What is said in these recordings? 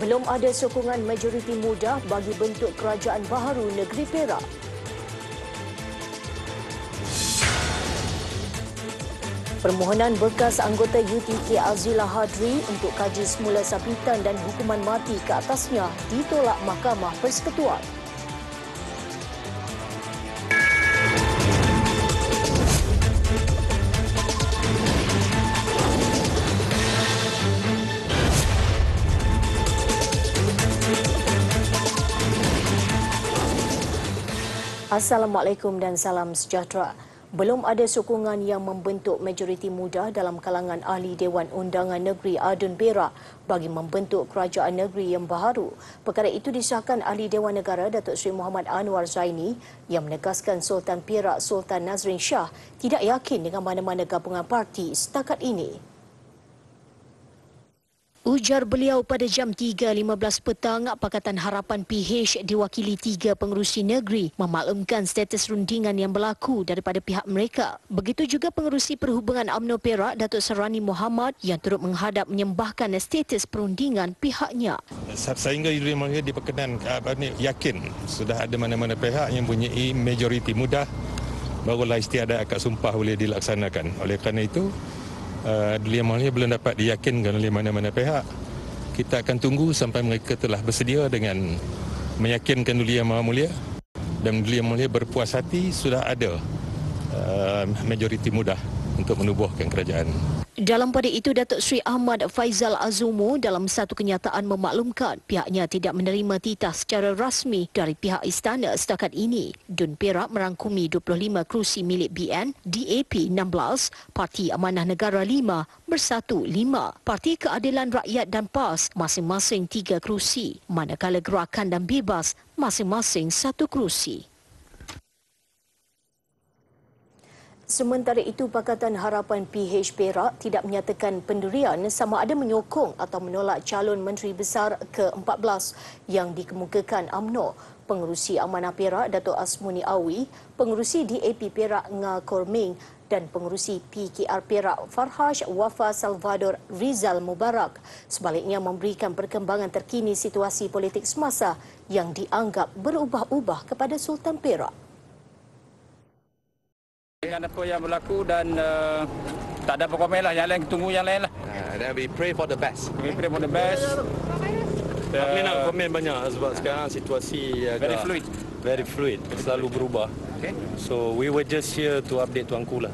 Belum ada sokongan majoriti mudah bagi bentuk kerajaan baharu negeri Perak. Permohonan bekas anggota UTK Azila Hadri untuk kaji semula sabitan dan hukuman mati ke atasnya ditolak Mahkamah Persekutuan. Assalamualaikum dan salam sejahtera. Belum ada sokongan yang membentuk majoriti muda dalam kalangan ahli Dewan Undangan Negeri Adun Perak bagi membentuk kerajaan negeri yang baharu. Perkara itu disahkan ahli Dewan Negara Datuk Seri Muhammad Anwar Zaini yang menegaskan Sultan Perak Sultan Nazrin Shah tidak yakin dengan mana-mana gabungan parti setakat ini. Ujar beliau pada jam 3.15 petang, Pakatan Harapan PH diwakili 3 pengerusi negeri memaklumkan status rundingan yang berlaku daripada pihak mereka. Begitu juga pengerusi Perhubungan UMNO Perak, Datuk Sarani Muhammad yang turut menghadap menyembahkan status perundingan pihaknya. Sehingga Yang Mulia diperkenan yakin sudah ada mana-mana pihak yang mempunyai majoriti mudah, barulah istiadat akad sumpah boleh dilaksanakan. Oleh kerana itu, Yang Mulia belum dapat diyakinkan oleh mana-mana pihak. Kita akan tunggu sampai mereka telah bersedia dengan meyakinkan Yang Maha Mulia dan Yang Mulia berpuas hati sudah ada majoriti mudah untuk menubuhkan kerajaan. Dalam pada itu, Datuk Seri Ahmad Faizal Azumu dalam satu kenyataan memaklumkan pihaknya tidak menerima titah secara rasmi dari pihak istana setakat ini. Dun Perak merangkumi 25 kerusi milik BN, DAP 16, Parti Amanah Negara 5, Bersatu 5, Parti Keadilan Rakyat dan PAS masing-masing 3 kerusi, manakala Gerakan dan Bebas masing-masing 1 kerusi. Sementara itu, Pakatan Harapan PH Perak tidak menyatakan pendirian sama ada menyokong atau menolak calon Menteri Besar ke-14 yang dikemukakan UMNO. Pengerusi Amanah Perak, Datuk Asmuni Awi, pengerusi DAP Perak Nga Korming dan pengerusi PKR Perak Farhaj Wafa Salvador Rizal Mubarak sebaliknya memberikan perkembangan terkini situasi politik semasa yang dianggap berubah-ubah kepada Sultan Perak. Dengan apa yang berlaku dan tak ada apa komen lah, yang lain tunggu yang lain lah. We pray for the best. We pray for the best. Tak boleh nak komen banyak sebab sekarang situasi very fluid, selalu berubah. Okay. So we were just here to update Tuanku lah.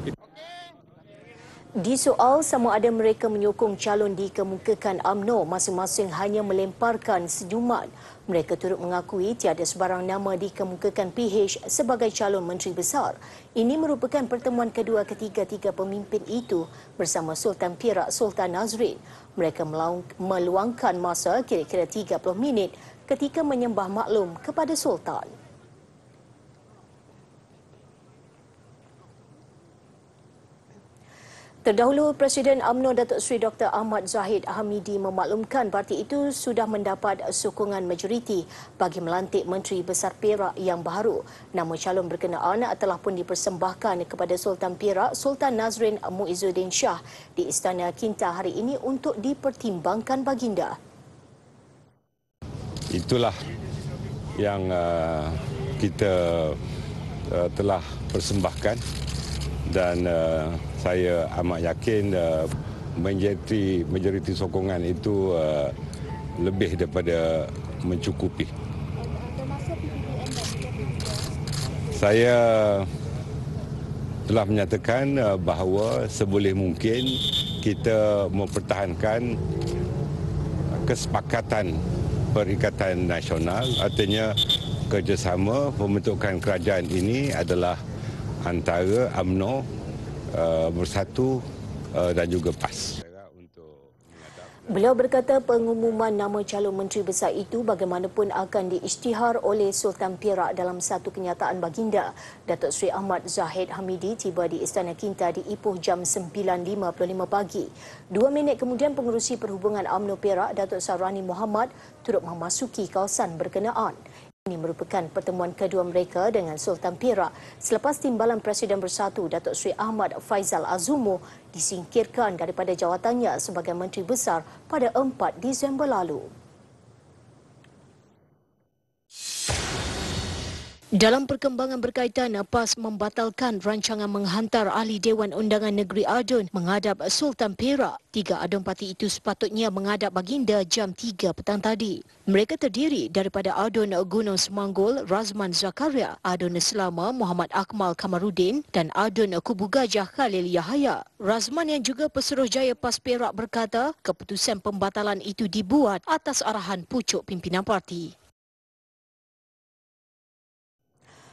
Disoal sama ada mereka menyokong calon dikemukakan UMNO, masing-masing hanya melemparkan senyuman. Mereka turut mengakui tiada sebarang nama dikemukakan PH sebagai calon Menteri Besar. Ini merupakan pertemuan kedua ketiga-tiga pemimpin itu bersama Sultan Perak Sultan Nazrin. Mereka meluangkan masa kira-kira 30 minit ketika menyembah maklum kepada Sultan. Terdahulu, Presiden UMNO Datuk Seri Dr. Ahmad Zahid Hamidi memaklumkan parti itu sudah mendapat sokongan majoriti bagi melantik Menteri Besar Perak yang baharu. Nama calon berkenaan telah pun dipersembahkan kepada Sultan Perak Sultan Nazrin Muizzuddin Shah di Istana Kinta hari ini untuk dipertimbangkan baginda. Itulah yang kita telah persembahkan dan saya amat yakin majoriti sokongan itu lebih daripada mencukupi. Saya telah menyatakan bahawa seboleh mungkin kita mempertahankan kesepakatan Perikatan Nasional, artinya kerjasama pembentukan kerajaan ini adalah antara UMNO, Bersatu dan juga PAS. Beliau berkata pengumuman nama calon Menteri Besar itu bagaimanapun akan diisytihar oleh Sultan Perak dalam satu kenyataan baginda. Datuk Seri Ahmad Zahid Hamidi tiba di Istana Kinta di Ipoh jam 9.55 pagi. 2 minit kemudian pengerusi Perhubungan UMNO Perak, Datuk Sarani Muhammad, turut memasuki kawasan berkenaan. Ini merupakan pertemuan kedua mereka dengan Sultan Perak selepas Timbalan Presiden Bersatu Datuk Seri Ahmad Faizal Azumu disingkirkan daripada jawatannya sebagai Menteri Besar pada 4 Disember lalu. Dalam perkembangan berkaitan PAS membatalkan rancangan menghantar ahli Dewan Undangan Negeri Adun menghadap Sultan Perak. 3 adun parti itu sepatutnya menghadap baginda jam 3 petang tadi. Mereka terdiri daripada Adun Gunung Semanggul Razman Zakaria, Adun Selama Muhammad Akmal Kamarudin dan Adun Kubu Gajah Khalil Yahaya. Razman yang juga Pesuruhjaya PAS Perak berkata keputusan pembatalan itu dibuat atas arahan pucuk pimpinan parti.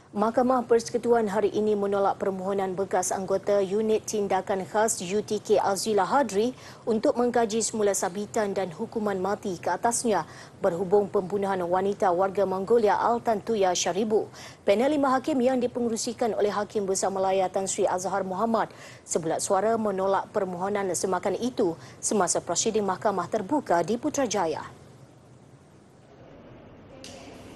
Mahkamah Persekutuan hari ini menolak permohonan bekas anggota Unit Tindakan Khas UTK Azila Hadri untuk mengkaji semula sabitan dan hukuman mati ke atasnya berhubung pembunuhan wanita warga Mongolia Altan Tuya Sharibu. Panel 5 hakim yang dipengerusikan oleh Hakim Besar Malaya Tan Sri Azhar Muhammad sebulat suara menolak permohonan semakan itu semasa prosiding mahkamah terbuka di Putrajaya.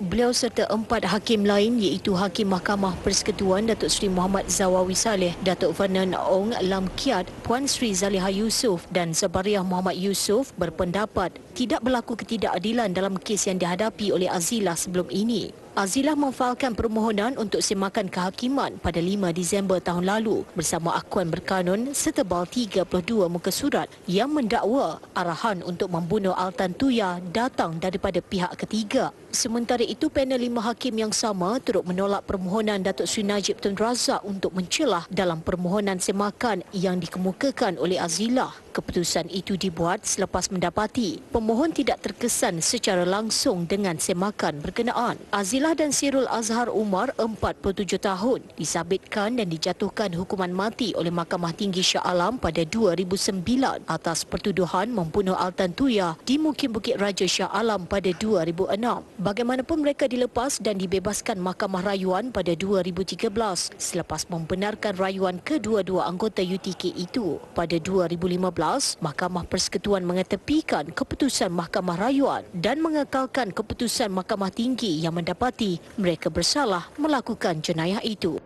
Beliau serta 4 hakim lain iaitu Hakim Mahkamah Persekutuan Datuk Seri Muhammad Zawawi Saleh, Datuk Vernon Ong Lam Kiat, Puan Sri Zaliha Yusof dan Zabariah Muhammad Yusof berpendapat tidak berlaku ketidakadilan dalam kes yang dihadapi oleh Azilah sebelum ini. Azilah memfailkan permohonan untuk semakan kehakiman pada 5 Disember tahun lalu bersama akuan berkanun setebal 32 muka surat yang mendakwa arahan untuk membunuh Altan Tuya datang daripada pihak ketiga. Sementara itu, panel 5 hakim yang sama turut menolak permohonan Datuk Seri Najib Tun Razak untuk mencelah dalam permohonan semakan yang dikemukakan oleh Azilah. Keputusan itu dibuat selepas mendapati pemohon tidak terkesan secara langsung dengan semakan berkenaan. Azilah dan Sirul Azhar Umar, 47 tahun, disabitkan dan dijatuhkan hukuman mati oleh Mahkamah Tinggi Shah Alam pada 2009 atas pertuduhan membunuh Altan Tuya di Mukim Bukit Raja Shah Alam pada 2006. Bagaimanapun mereka dilepas dan dibebaskan Mahkamah Rayuan pada 2013 selepas membenarkan rayuan kedua-dua anggota UTK itu. Pada 2015, Mahkamah Persekutuan mengetepikan keputusan Mahkamah Rayuan dan mengekalkan keputusan Mahkamah Tinggi yang mendapati mereka bersalah melakukan jenayah itu.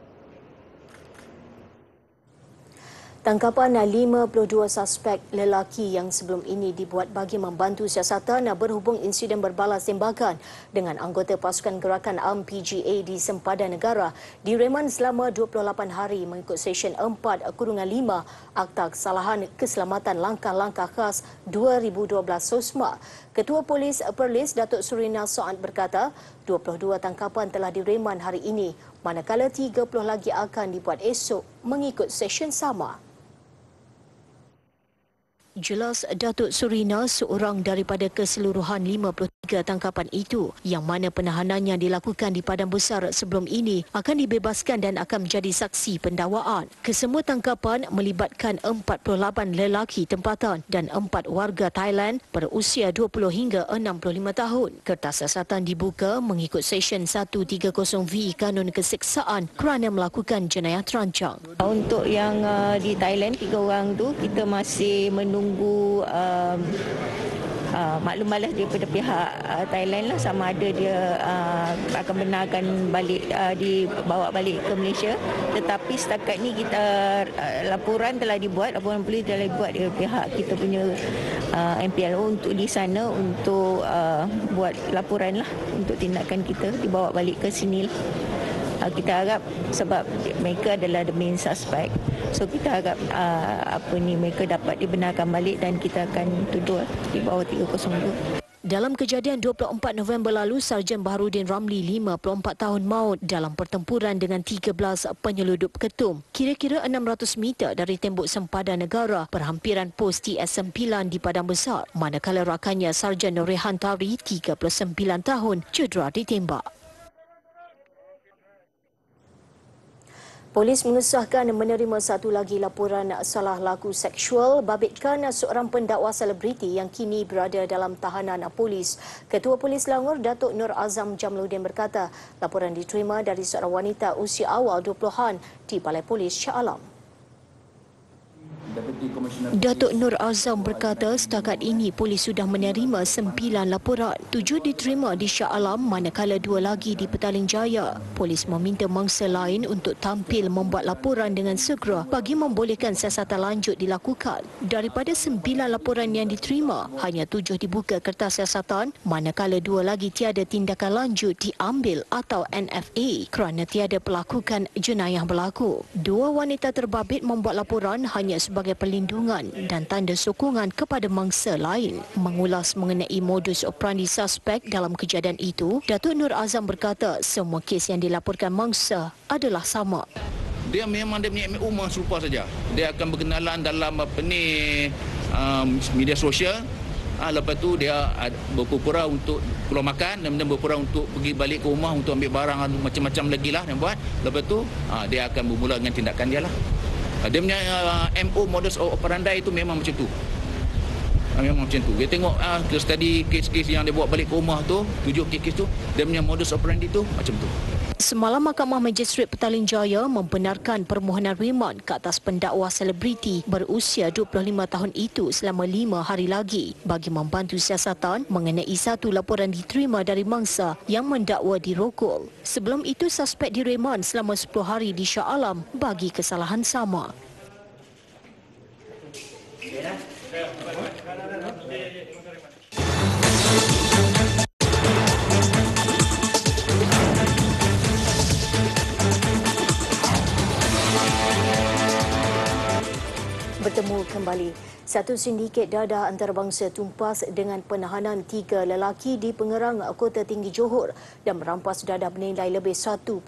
Tangkapan 52 suspek lelaki yang sebelum ini dibuat bagi membantu siasatan berhubung insiden berbalas tembakan dengan anggota pasukan gerakan UMNO PGA di sempadan negara direman selama 28 hari mengikut Seksyen 4-5 Akta Kesalahan Keselamatan Langkah-Langkah Khas 2012 SOSMA. Ketua Polis Perlis Datuk Surina Soad berkata 22 tangkapan telah direman hari ini manakala 30 lagi akan dibuat esok mengikut Seksyen sama. Jelas Datuk Surina seorang daripada keseluruhan 53 tangkapan itu yang mana penahanannya dilakukan di Padang Besar sebelum ini akan dibebaskan dan akan menjadi saksi pendakwaan. Kesemua tangkapan melibatkan 48 lelaki tempatan dan 4 warga Thailand berusia 20 hingga 65 tahun. Kertas siasatan dibuka mengikut Seksyen 130V Kanun Keseksaan kerana melakukan jenayah terancang. Untuk yang di Thailand 3 orang tu kita masih menunggu maklum balas daripada pihak Thailand lah sama ada dia akan benarkan balik dibawa balik ke Malaysia. Tetapi setakat ni kita laporan polis telah dibuat dari pihak kita punya MPLO untuk di sana untuk buat laporan lah untuk tindakan kita dibawa balik ke sini lah. Kita harap sebab mereka adalah the main suspect, so kita harap mereka dapat dibenarkan balik dan kita akan tuduh di bawah 302. Dalam kejadian 24 November lalu, Sarjan Baharudin Ramli 54 tahun maut dalam pertempuran dengan 13 penyeludup ketum kira-kira 600 meter dari tembok sempadan negara berhampiran pos TS9 di Padang Besar, manakala rakannya Sarjan Rehan Tari 39 tahun cedera ditembak. Polis mengesahkan menerima satu lagi laporan salah laku seksual babitkan seorang pendakwa selebriti yang kini berada dalam tahanan polis. Ketua Polis Selangor, Datuk Nur Azam Jamluddin berkata, laporan diterima dari seorang wanita usia awal 20-an di Balai Polis Shah Alam. Datuk Nur Azam berkata setakat ini polis sudah menerima 9 laporan. 7 diterima di Shah Alam manakala 2 lagi di Petaling Jaya. Polis meminta mangsa lain untuk tampil membuat laporan dengan segera bagi membolehkan siasatan lanjut dilakukan. Daripada 9 laporan yang diterima, hanya 7 dibuka kertas siasatan manakala 2 lagi tiada tindakan lanjut diambil atau NFA kerana tiada pelakukan jenayah berlaku. 2 wanita terbabit membuat laporan hanya sebagai perlindungan dan tanda sokongan kepada mangsa lain. Mengulas mengenai modus operandi suspek dalam kejadian itu, Datuk Nur Azam berkata semua kes yang dilaporkan mangsa adalah sama. Dia memang dia punya umur serupa saja. Dia akan berkenalan dalam media sosial. Lepas tu dia berpura-pura untuk keluar makan dan berpura untuk pergi balik ke rumah untuk ambil barang macam-macam lagi lah yang buat. Lepas tu dia akan bermula dengan tindakan dia lah. Dia punya MO modus operandi itu memang macam tu. Memang macam tu. Dia tengok study kes-kes yang dia bawa balik ke rumah tu, 7 kes tu, dia punya modus operandi tu macam tu. Semalam Mahkamah Magistrate Petaling Jaya membenarkan permohonan reman ke atas pendakwa selebriti berusia 25 tahun itu selama 5 hari lagi bagi membantu siasatan mengenai satu laporan diterima dari mangsa yang mendakwa dirokol. Sebelum itu suspek direman selama 10 hari di Shah Alam bagi kesalahan sama. Bertemu kembali. Satu sindiket dadah antarabangsa tumpas dengan penahanan 3 lelaki di Pengerang, Kota Tinggi Johor dan merampas dadah bernilai lebih 1.4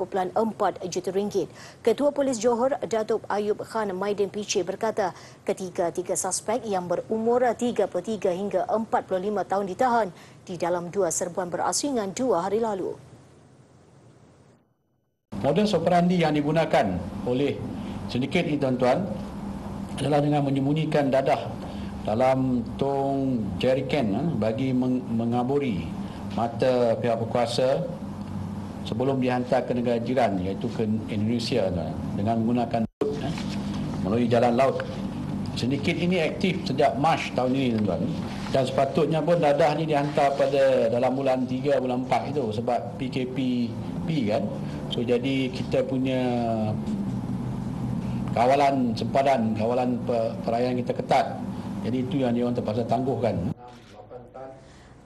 juta ringgit. Ketua Polis Johor, Datuk Ayub Khan Maidin Piche berkata ketiga-tiga suspek yang berumur 33 hingga 45 tahun ditahan di dalam 2 serbuan berasingan 2 hari lalu. Modus operandi yang digunakan oleh sindiket ini, tuan-tuan, adalah dengan menyembunyikan dadah dalam tong jerrycan bagi mengaburi mata pihak berkuasa sebelum dihantar ke negara jiran iaitu ke Indonesia dengan menggunakan melalui jalan laut. Sindiket ini aktif sejak Mac tahun ini, tuan-tuan, dan sepatutnya pun dadah ni dihantar pada dalam bulan 3 bulan 4 itu sebab PKP kan. So jadi kita punya kawalan sempadan, kawalan perayaan kita ketat. Jadi itu yang diorang terpaksa tangguhkan.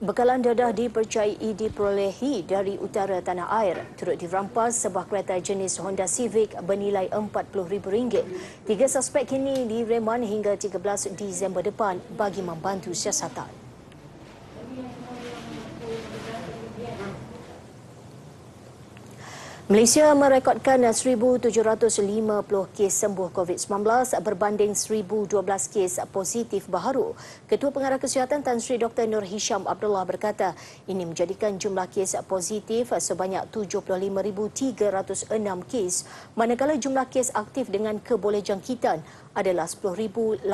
Bekalan dadah dipercayai diperolehi dari utara tanah air. Turut dirampas sebuah kereta jenis Honda Civic bernilai RM40,000. 3 suspek kini direman hingga 13 Disember depan bagi membantu siasatan. Malaysia merekodkan 1,750 kes sembuh COVID-19 berbanding 1,012 kes positif baharu. Ketua Pengarah Kesihatan Tan Sri Dr. Nur Hisham Abdullah berkata ini menjadikan jumlah kes positif sebanyak 75,306 kes, manakala jumlah kes aktif dengan kebolehjangkitan adalah 10,862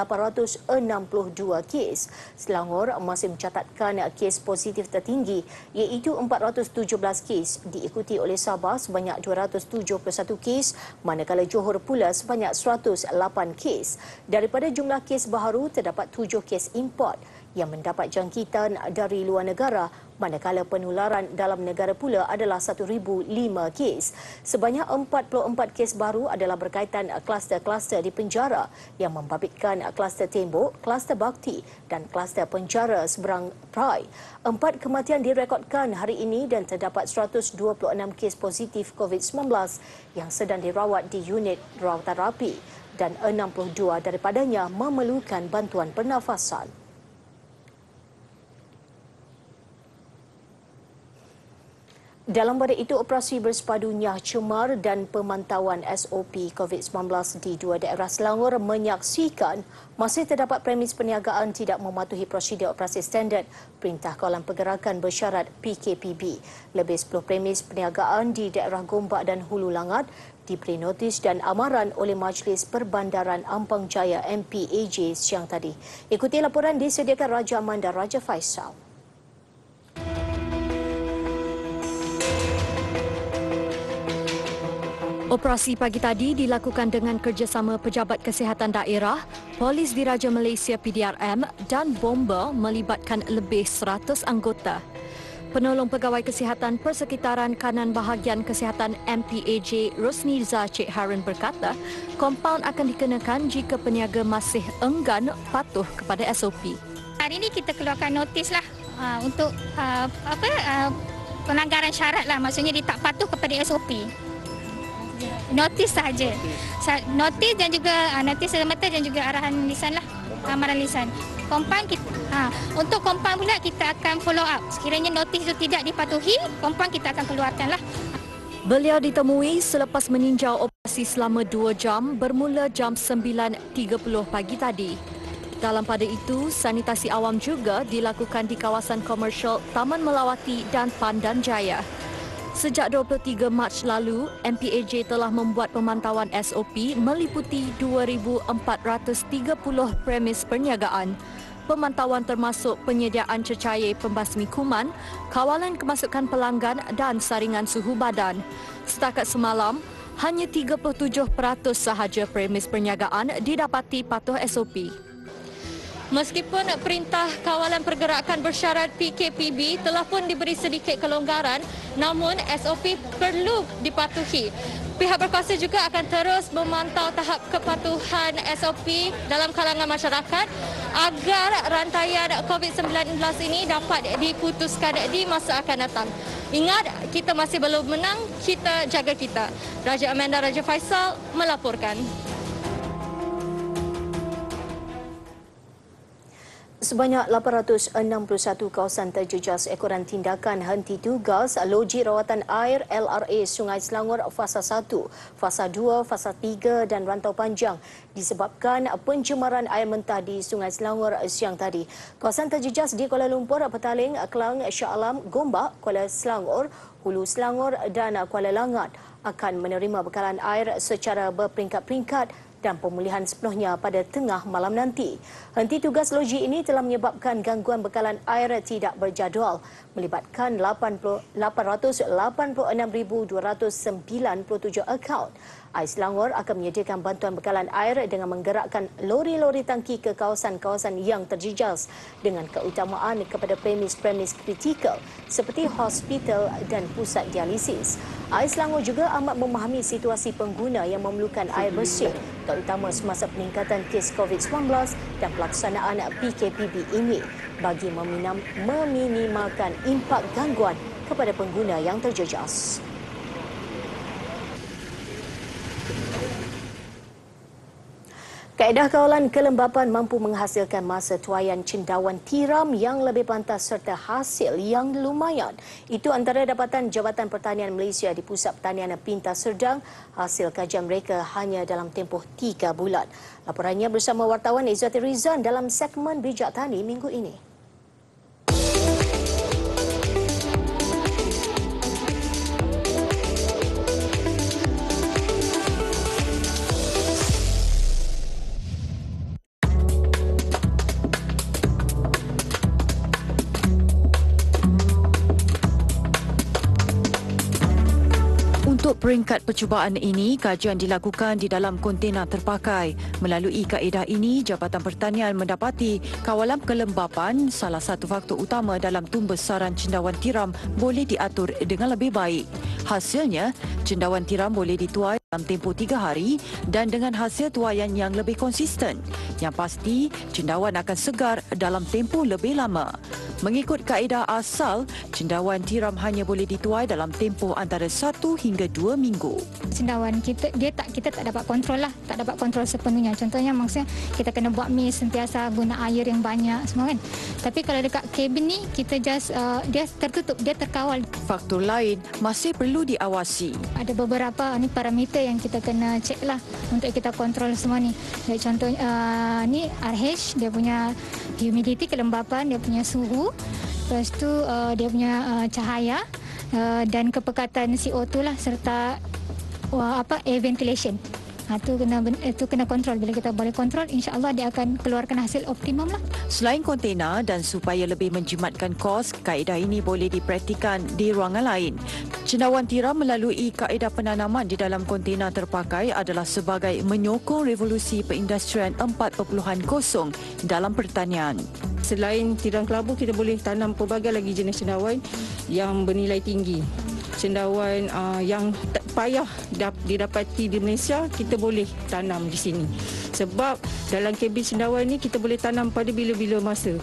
kes. Selangor masih mencatatkan kes positif tertinggi iaitu 417 kes, diikuti oleh Sabah sebanyak 271 kes, manakala Johor pula sebanyak 108 kes. Daripada jumlah kes baharu terdapat 7 kes import yang mendapat jangkitan dari luar negara, manakala penularan dalam negara pula adalah 1,005 kes. Sebanyak 44 kes baru adalah berkaitan kluster-kluster di penjara yang membabitkan kluster tembok, kluster bakti dan kluster penjara seberang Prai. 4 kematian direkodkan hari ini dan terdapat 126 kes positif COVID-19 yang sedang dirawat di unit rawatan rapi dan 62 daripadanya memerlukan bantuan pernafasan. Dalam pada itu, operasi bersepadu Nyah Cemar dan pemantauan SOP COVID-19 di 2 daerah Selangor menyaksikan masih terdapat premis perniagaan tidak mematuhi prosedur operasi standard Perintah Kawalan Pergerakan Bersyarat PKPB. Lebih 10 premis perniagaan di daerah Gombak dan Hulu Langat diberi notis dan amaran oleh Majlis Perbandaran Ampang Jaya MPAJ siang tadi. Ikuti laporan disediakan Raja Amanda Raja Faisal. Operasi pagi tadi dilakukan dengan kerjasama Pejabat Kesihatan Daerah, Polis Diraja Malaysia PDRM dan bomba melibatkan lebih 100 anggota. Penolong Pegawai Kesihatan Persekitaran Kanan Bahagian Kesihatan MPAJ Rosniza Cik Harun berkata, kompaun akan dikenakan jika peniaga masih enggan patuh kepada SOP. Hari ini kita keluarkan notis lah untuk pelanggaran syarat lah, maksudnya dia tak patuh kepada SOP. Notis sahaja. Notis dan juga notis semata dan juga arahan lisan lah, amaran lisan. Kompaun kita, untuk kompaun pula kita akan follow up. Sekiranya notis itu tidak dipatuhi, kompaun kita akan keluarkan lah. Beliau ditemui selepas meninjau operasi selama 2 jam bermula jam 9.30 pagi tadi. Dalam pada itu, sanitasi awam juga dilakukan di kawasan komersial Taman Melawati dan Pandan Jaya. Sejak 23 Mac lalu, MPAJ telah membuat pemantauan SOP meliputi 2,430 premis perniagaan. Pemantauan termasuk penyediaan cecair pembasmi kuman, kawalan kemasukan pelanggan dan saringan suhu badan. Setakat semalam, hanya 37% sahaja premis perniagaan didapati patuh SOP. Meskipun Perintah Kawalan Pergerakan Bersyarat PKPB telah pun diberi sedikit kelonggaran, namun SOP perlu dipatuhi. Pihak berkuasa juga akan terus memantau tahap kepatuhan SOP dalam kalangan masyarakat agar rantaian COVID-19 ini dapat diputuskan di masa akan datang. Ingat, kita masih belum menang, kita jaga kita. Raja Amanda Raja Faisal melaporkan. Sebanyak 861 kawasan terjejas ekoran tindakan henti tugas loji rawatan air LRA Sungai Selangor Fasa 1, Fasa 2, Fasa 3 dan Rantau Panjang disebabkan pencemaran air mentah di Sungai Selangor siang tadi. Kawasan terjejas di Kuala Lumpur, Petaling, Klang, Shah Alam, Gombak, Kuala Selangor, Hulu Selangor dan Kuala Langat akan menerima bekalan air secara berperingkat-peringkat dan pemulihan sepenuhnya pada tengah malam nanti. Henti tugas loji ini telah menyebabkan gangguan bekalan air tidak berjadual melibatkan 886,297 akaun. Air Selangor akan menyediakan bantuan bekalan air dengan menggerakkan lori-lori tangki ke kawasan-kawasan yang terjejas dengan keutamaan kepada premis-premis kritikal seperti hospital dan pusat dialisis. Air Selangor juga amat memahami situasi pengguna yang memerlukan air bersih, terutama semasa peningkatan kes COVID-19 dan pelaksanaan PKPB ini bagi meminimalkan impak gangguan kepada pengguna yang terjejas. Kaedah kawalan kelembapan mampu menghasilkan masa tuaian cendawan tiram yang lebih pantas serta hasil yang lumayan. Itu antara dapatan Jabatan Pertanian Malaysia di Pusat Pertanian Pintar Serdang. Hasil kajian mereka hanya dalam tempoh 3 bulan. Laporannya bersama wartawan Izzati Rizan dalam segmen Bijak Tani minggu ini. Untuk peringkat percubaan ini, kajian dilakukan di dalam kontena terpakai. Melalui kaedah ini, Jabatan Pertanian mendapati kawalan kelembapan salah satu faktor utama dalam tumbesaran cendawan tiram boleh diatur dengan lebih baik. Hasilnya, cendawan tiram boleh dituai dalam tempoh 3 hari dan dengan hasil tuaian yang lebih konsisten. Yang pasti, cendawan akan segar dalam tempoh lebih lama. Mengikut kaedah asal, cendawan tiram hanya boleh dituai dalam tempoh antara 1 hingga 2 minggu. Cendawan kita tak dapat kontrol lah, tak dapat kontrol sepenuhnya. Contohnya maksudnya kita kena buat mix, sentiasa guna air yang banyak semua kan. Tapi kalau dekat kabin ni kita just dia tertutup, dia terkawal. Faktor lain masih perlu diawasi. Ada beberapa ni parameter yang kita kena cek lah untuk kita kontrol semua ni. Contohnya ni RH, dia punya humidity, kelembapan, dia punya suhu. Lepas tu dia punya cahaya dan kepekatan CO2 lah serta air ventilation. Itu kena kontrol. Bila kita boleh kontrol, insya-Allah dia akan keluarkan hasil optimum lah. Selain kontena dan supaya lebih menjimatkan kos, kaedah ini boleh dipraktikan di ruangan lain. Cendawan tiram melalui kaedah penanaman di dalam kontena terpakai adalah sebagai menyokong revolusi perindustrian 4.0 dalam pertanian. Selain tiram kelabu, kita boleh tanam pelbagai lagi jenis cendawan yang bernilai tinggi. Cendawan yang tak payah didapati di Malaysia, kita boleh tanam di sini. Sebab dalam kabin cendawan ni kita boleh tanam pada bila-bila masa.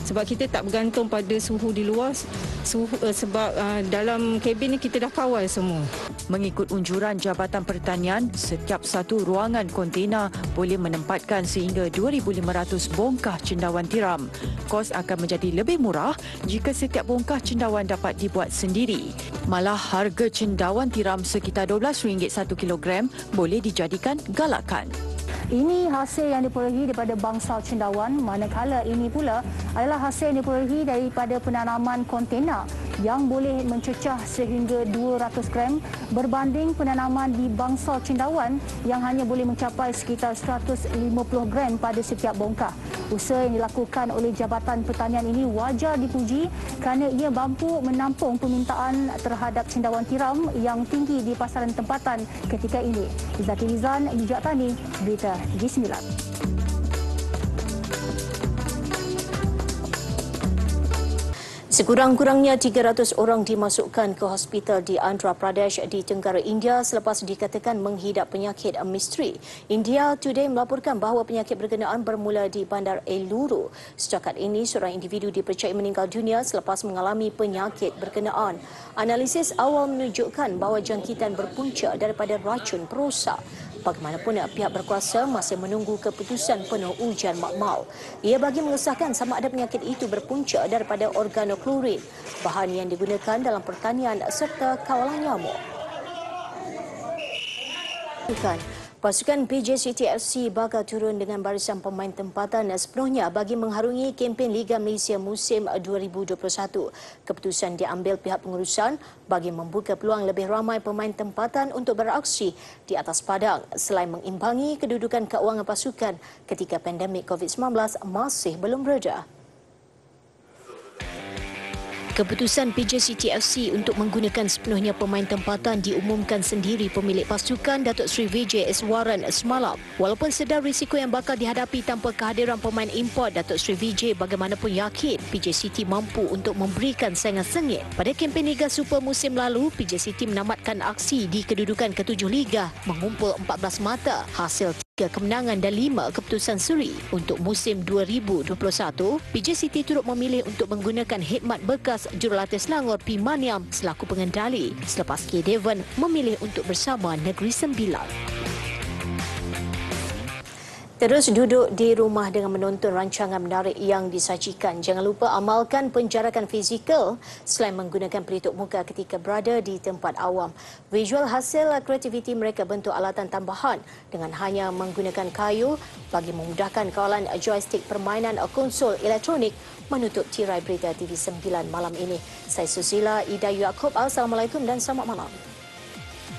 Sebab kita tak bergantung pada suhu di luar, sebab dalam kabin ni kita dah kawal semua. Mengikut unjuran Jabatan Pertanian, setiap satu ruangan kontena boleh menempatkan sehingga 2,500 bongkah cendawan tiram. Kos akan menjadi lebih murah jika setiap bongkah cendawan dapat dibuat sendiri. Malah harga cendawan tiram sekitar RM12 1 kilogram boleh dijadikan galakan. Ini hasil yang diperolehi daripada bangsal cendawan, manakala ini pula adalah hasil yang diperolehi daripada penanaman kontena yang boleh mencecah sehingga 200 gram berbanding penanaman di bangsal cendawan yang hanya boleh mencapai sekitar 150 gram pada setiap bongkah. Usaha yang dilakukan oleh Jabatan Pertanian ini wajar dipuji kerana ia mampu menampung permintaan terhadap cendawan tiram yang tinggi di pasaran tempatan ketika ini. Zaki Rizan, Bijak Tani, Berita G9. Sekurang-kurangnya 300 orang dimasukkan ke hospital di Andhra Pradesh di Tenggara India selepas dikatakan menghidap penyakit misteri. India Today melaporkan bahawa penyakit berkenaan bermula di Bandar Eluru. Setakat ini, seorang individu dipercayai meninggal dunia selepas mengalami penyakit berkenaan. Analisis awal menunjukkan bahawa jangkitan berpunca daripada racun perosak. Bagaimanapun, pihak berkuasa masih menunggu keputusan penuh ujian makmal. Ia bagi mengesahkan sama ada penyakit itu berpunca daripada organoklorid, bahan yang digunakan dalam pertanian serta kawalan nyamuk. Pasukan PJCT FC bakal turun dengan barisan pemain tempatan sepenuhnya bagi mengharungi kempen Liga Malaysia musim 2021. Keputusan diambil pihak pengurusan bagi membuka peluang lebih ramai pemain tempatan untuk beraksi di atas padang selain mengimbangi kedudukan keuangan pasukan ketika pandemik COVID-19 masih belum reda. Keputusan PJCT FC untuk menggunakan sepenuhnya pemain tempatan diumumkan sendiri pemilik pasukan Datuk Seri Vijay Iswaran semalam. Walaupun sedar risiko yang bakal dihadapi tanpa kehadiran pemain import, Datuk Seri Vijay bagaimanapun yakin PJCT mampu untuk memberikan saingan sengit. Pada kempen Liga Super musim lalu, PJCT menamatkan aksi di kedudukan ke-7 Liga mengumpul 14 mata. Hasil 3 kemenangan dan 5 keputusan seri. Untuk musim 2021, PJCT turut memilih untuk menggunakan khidmat bekas jurulatih Selangor P. Maniam selaku pengendali selepas K. Devon memilih untuk bersama Negeri Sembilan. Terus duduk di rumah dengan menonton rancangan menarik yang disajikan. Jangan lupa amalkan penjarakan fizikal selain menggunakan pelitup muka ketika berada di tempat awam. Visual hasil kreativiti mereka bentuk alatan tambahan dengan hanya menggunakan kayu bagi memudahkan kawalan joystick permainan konsol elektronik menutup tirai berita TV9 malam ini. Saya Susila Ida Yaakob. Assalamualaikum dan selamat malam.